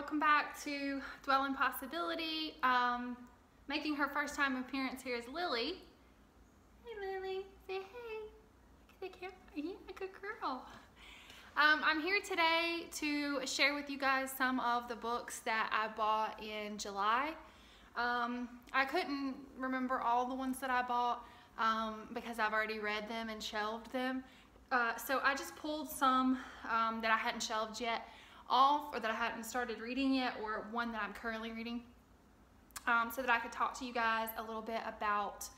welcome back to Dwell in Possibility. Making her first time appearance here is Lily. Hey Lily, say hey. Look at the camera. Yeah, good girl. I'm here today to share with you guys some of the books that I bought in July. I couldn't remember all the ones that I bought because I've already read them and shelved them. So I just pulled some that I hadn't shelved yet off, or that I hadn't started reading yet, or one that I'm currently reading, so that I could talk to you guys a little bit about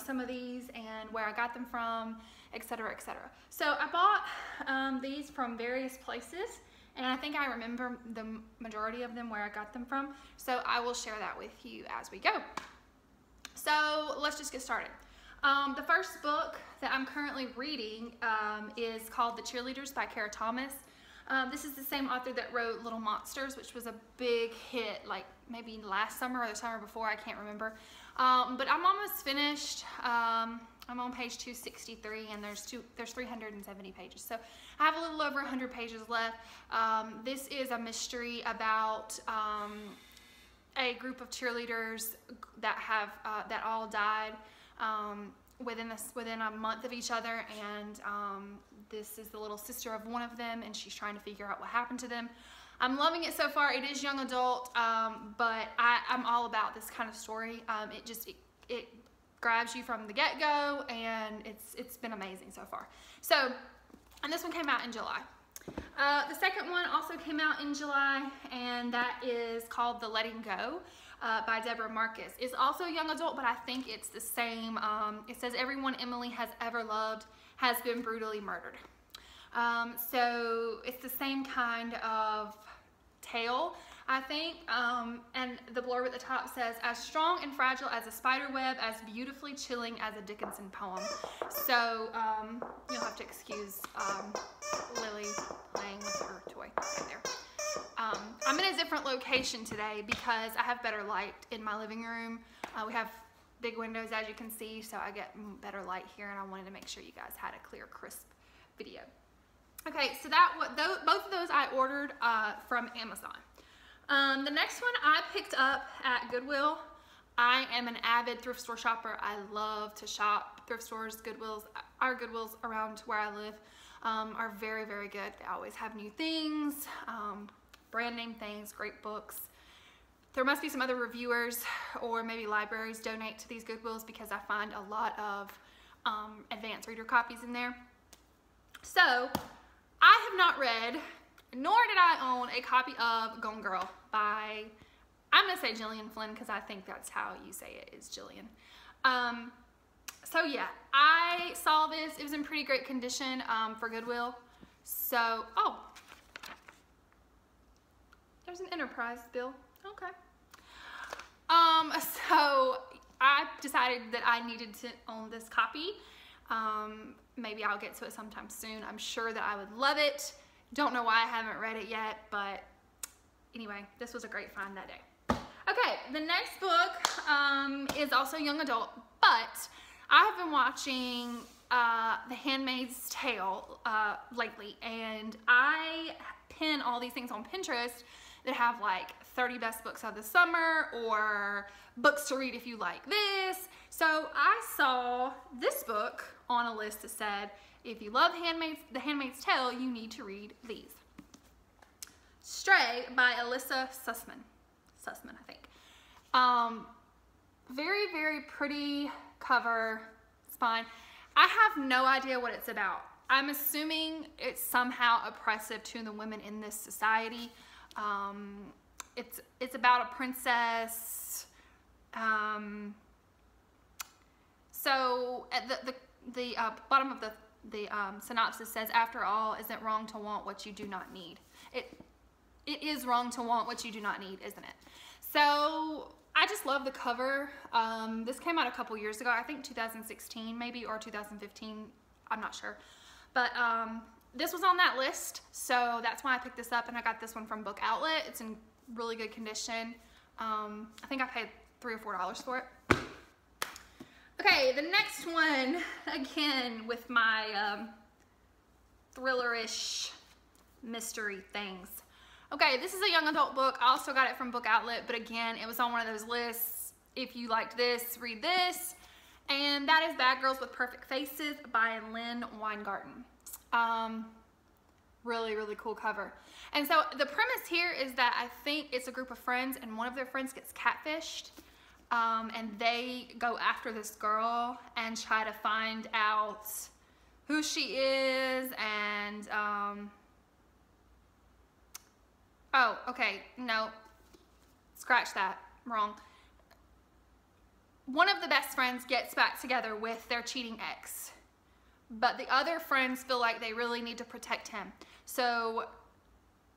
some of these and where I got them from, etc., etc. So I bought these from various places, and I think I remember the majority of them where I got them from, so I will share that with you as we go. So let's just get started. The first book that I'm currently reading is called The Cheerleaders by Kara Thomas. This is the same author that wrote Little Monsters, which was a big hit, like maybe last summer or the summer before, I can't remember. But I'm almost finished. I'm on page 263, and there's 370 pages. So I have a little over 100 pages left. This is a mystery about a group of cheerleaders that have that all died within a month of each other, and this is the little sister of one of them, and she's trying to figure out what happened to them. I'm loving it so far. It is young adult, but I'm all about this kind of story. It grabs you from the get-go, and it's been amazing so far. So, and this one came out in July. The second one also came out in July, and that is called The Letting Go by Deborah Marcus. It's also young adult, but I think it's the same. It says everyone Emily has ever loved has been brutally murdered. So it's the same kind of tale, I think. And the blurb at the top says, as strong and fragile as a spider web, as beautifully chilling as a Dickinson poem. So you'll have to excuse Lily playing with her toy right there. I'm in a different location today because I have better light in my living room. We have big windows, as you can see, so I get better light here, and I wanted to make sure you guys had a clear, crisp video. Okay, so both of those I ordered from Amazon. The next one I picked up at Goodwill. I am an avid thrift store shopper. I love to shop thrift stores, Goodwills. Our Goodwills around where I live are very, very good. They always have new things, brand name things, great books. There must be some other reviewers or maybe libraries donate to these Goodwills, because I find a lot of advanced reader copies in there. So I have not read, nor did I own, a copy of Gone Girl by, I'm gonna say Gillian Flynn, because I think that's how you say it, is Gillian. So yeah, I saw this. It was in pretty great condition for Goodwill. So, oh, there's an Enterprise bill. Okay. So I decided that I needed to own this copy. Maybe I'll get to it sometime soon. I'm sure that I would love it. Don't know why I haven't read it yet, but anyway, this was a great find that day. Okay, the next book is also young adult, but I have been watching The Handmaid's Tale lately, and I pin all these things on Pinterest that have like 30 best books of the summer, or books to read if you like this. So I saw this book on a list that said, if you love The Handmaid's Tale, you need to read these. Stray by Alyssa Sussman, I think. Very, very pretty cover, spine. I have no idea what it's about. I'm assuming it's somehow oppressive to the women in this society. It's about a princess. So at the bottom of the synopsis says, after all, is it wrong to want what you do not need? It is wrong to want what you do not need, isn't it? So I just love the cover. This came out a couple years ago, I think 2016 maybe, or 2015, I'm not sure. But this was on that list, so that's why I picked this up, and I got this one from Book Outlet. It's in really good condition. I think I paid $3 or $4 for it. Okay, the next one, again, with my thriller-ish mystery things. Okay, this is a young adult book. I also got it from Book Outlet, but again, it was on one of those lists. If you liked this, read this. And that is Bad Girls with Perfect Faces by Lynn Weingarten. Really, really cool cover. And so the premise here is that I think it's a group of friends and one of their friends gets catfished. And they go after this girl and try to find out who she is and, oh, okay, no, scratch that, wrong. One of the best friends gets back together with their cheating ex, but the other friends feel like they really need to protect him. So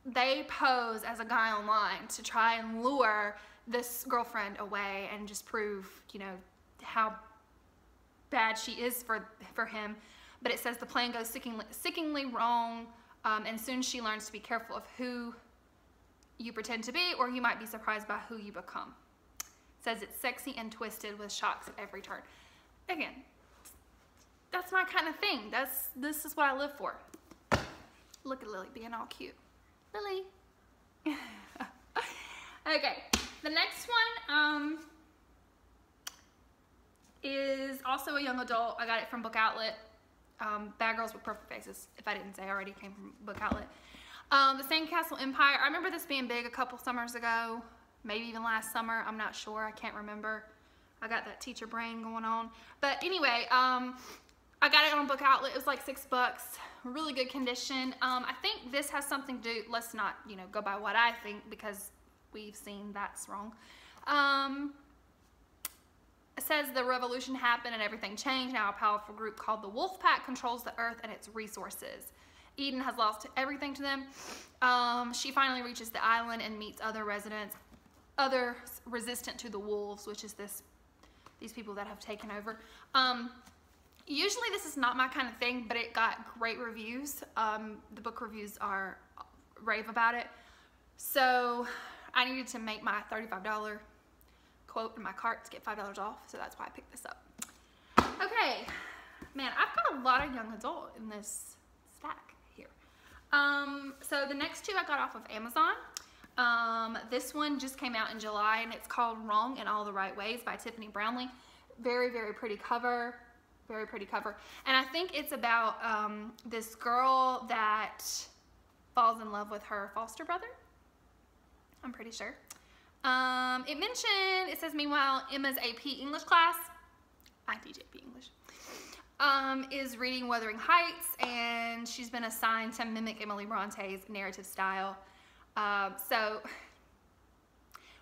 they pose as a guy online to try and lure this girlfriend away and just prove, you know, how bad she is for him. But it says the plan goes sickeningly wrong, and soon she learns to be careful of who you pretend to be, or you might be surprised by who you become. It says it's sexy and twisted with shocks at every turn. Again, that's my kind of thing. This is what I live for. Look at Lily being all cute. Lily. Okay, the next one is also a young adult. I got it from Book Outlet. Bad Girls with Perfect Faces. If I didn't say, I already came from Book Outlet. The Sandcastle Empire. I remember this being big a couple summers ago, maybe even last summer. I'm not sure. I can't remember. I got that teacher brain going on. But anyway, I got it on Book Outlet. It was like $6. Really good condition. I think this has something to do, let's not, you know, go by what I think because we've seen that's wrong. It says the revolution happened and everything changed. Now a powerful group called the Wolf Pack controls the earth and its resources. Eden has lost everything to them. She finally reaches the island and meets other residents, others resistant to the wolves, which is these people that have taken over. Usually this is not my kind of thing, but it got great reviews. The book reviews are rave about it. So I needed to make my $35 quote in my cart to get $5 off, so that's why I picked this up. Okay, man, I've got a lot of young adult in this stack here. So the next two I got off of Amazon. This one just came out in July and it's called Wrong in All the Right Ways by Tiffany Brownlee. Very, very pretty cover. Very pretty cover. And I think it's about this girl that falls in love with her foster brother. I'm pretty sure. It says, meanwhile, Emma's AP English class, I teach AP English, is reading Wuthering Heights, and she's been assigned to mimic Emily Bronte's narrative style. So,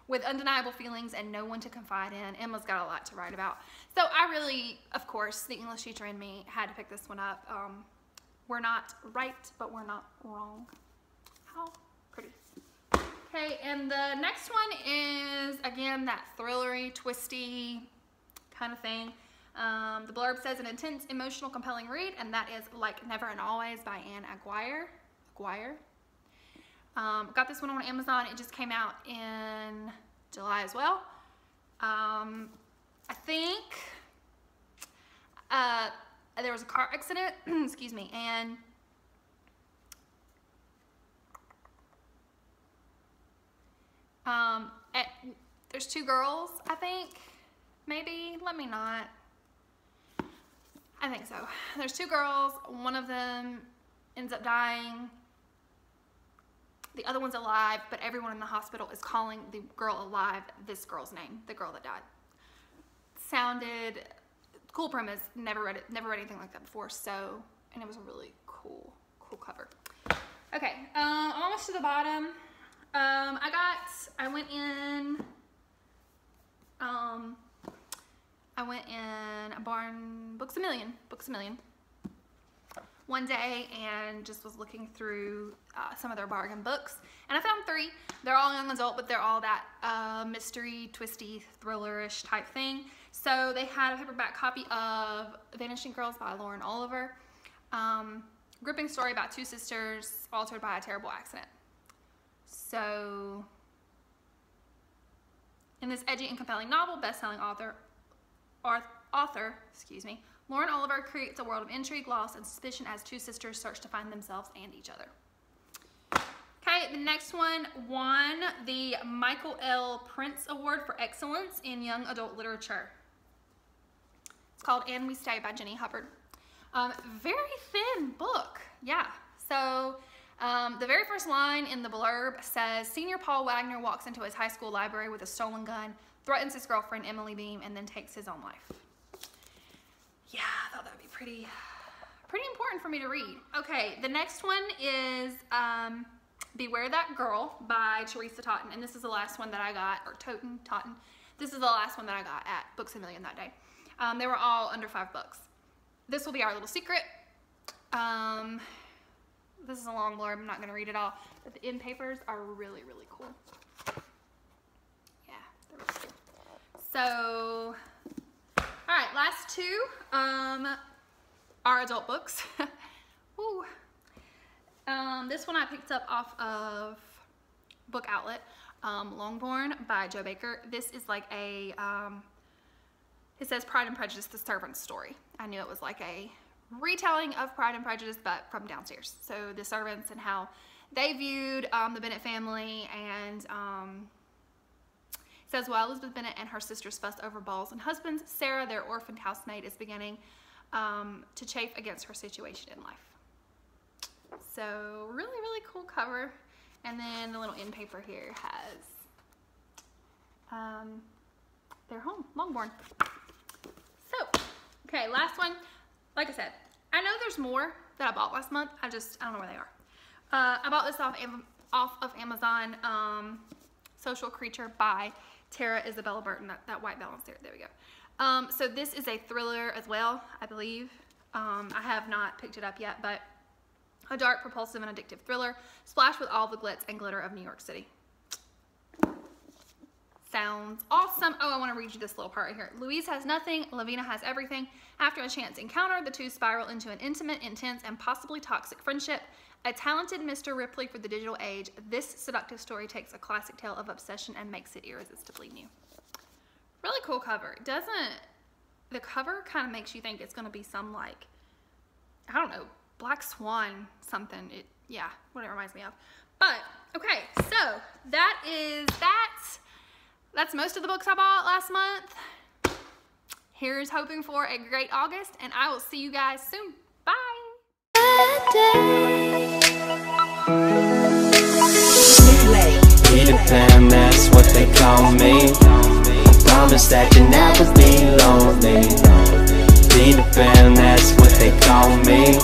with undeniable feelings and no one to confide in, Emma's got a lot to write about. So I really, of course, the English teacher in me had to pick this one up. We're not right, but we're not wrong. How pretty. Okay, and the next one is, again, that thrillery, twisty kind of thing. The blurb says, an intense, emotional, compelling read, and that is Like Never and Always by Anne Aguirre. Got this one on Amazon. It just came out in July as well. I think there was a car accident, excuse me, and there's two girls, I think, maybe, let me not. I think so. There's two girls, one of them ends up dying. The other one's alive, but everyone in the hospital is calling the girl alive this girl's name, the girl that died. Sounded cool premise. Never read anything like that before. So, and it was a really cool cover. Okay, I'm almost to the bottom. I went in a barn, Books A Million one day and just was looking through some of their bargain books, and I found 3. They're all young adult, but they're all that mystery, twisty, thriller-ish type thing. So they had a paperback copy of Vanishing Girls by Lauren Oliver. Gripping story about 2 sisters altered by a terrible accident. So in this edgy and compelling novel, best-selling author, Lauren Oliver creates a world of intrigue, loss, and suspicion as 2 sisters search to find themselves and each other. Okay, Okay, the next one won the Michael L. Prince Award for Excellence in Young Adult Literature. It's called And We Stay by Jenny Hubbard. Very thin book, yeah. So the very first line in the blurb says, Senior Paul Wagner walks into his high school library with a stolen gun, threatens his girlfriend Emily Beam, and then takes his own life. Yeah, I thought that would be pretty important for me to read. Okay, the next one is Beware That Girl by Teresa Totten, and this is the last one that I got, or Totten. This is the last one that I got at Books A Million that day. They were all under $5. This will be our little secret. This is a long blurb, I'm not gonna read it all, but the end papers are really, really cool. Yeah, they're really cool. So, all right, last two are adult books. Ooh. This one I picked up off of Book Outlet, Longborne by Joe Baker. This is like a, it says Pride and Prejudice, the servant's story. I knew it was like a retelling of Pride and Prejudice, but from downstairs. So the servants and how they viewed the Bennet family, and it says, while Elizabeth Bennet and her sisters fuss over balls and husbands, Sarah, their orphaned housemaid, is beginning to chafe against her situation in life. So really, really cool cover. And then the little end paper here has their home, Longborne. So, okay, last one. Like I said, I know there's more that I bought last month. I don't know where they are. I bought this off of Amazon, Social Creature by Tara Isabella Burton, that white balance there. There we go. So this is a thriller as well, I believe. I have not picked it up yet, but a dark, propulsive, and addictive thriller, splashed with all the glitz and glitter of New York City. Sounds awesome. Oh, I want to read you this little part right here. Louise has nothing, Lavina has everything. After a chance encounter, the two spiral into an intimate, intense, and possibly toxic friendship. A talented Mr. Ripley for the digital age, this seductive story takes a classic tale of obsession and makes it irresistibly new. Really cool cover. The cover kind of makes you think it's going to be some, like, I don't know, Black Swan something. Yeah, what it reminds me of. But, okay, so that's most of the books I bought last month. Here's hoping for a great August, and I will see you guys soon. Bye! Peter Pan, that's what they call me. I promise that you'll never be lonely. Peter Pan, that's what they call me.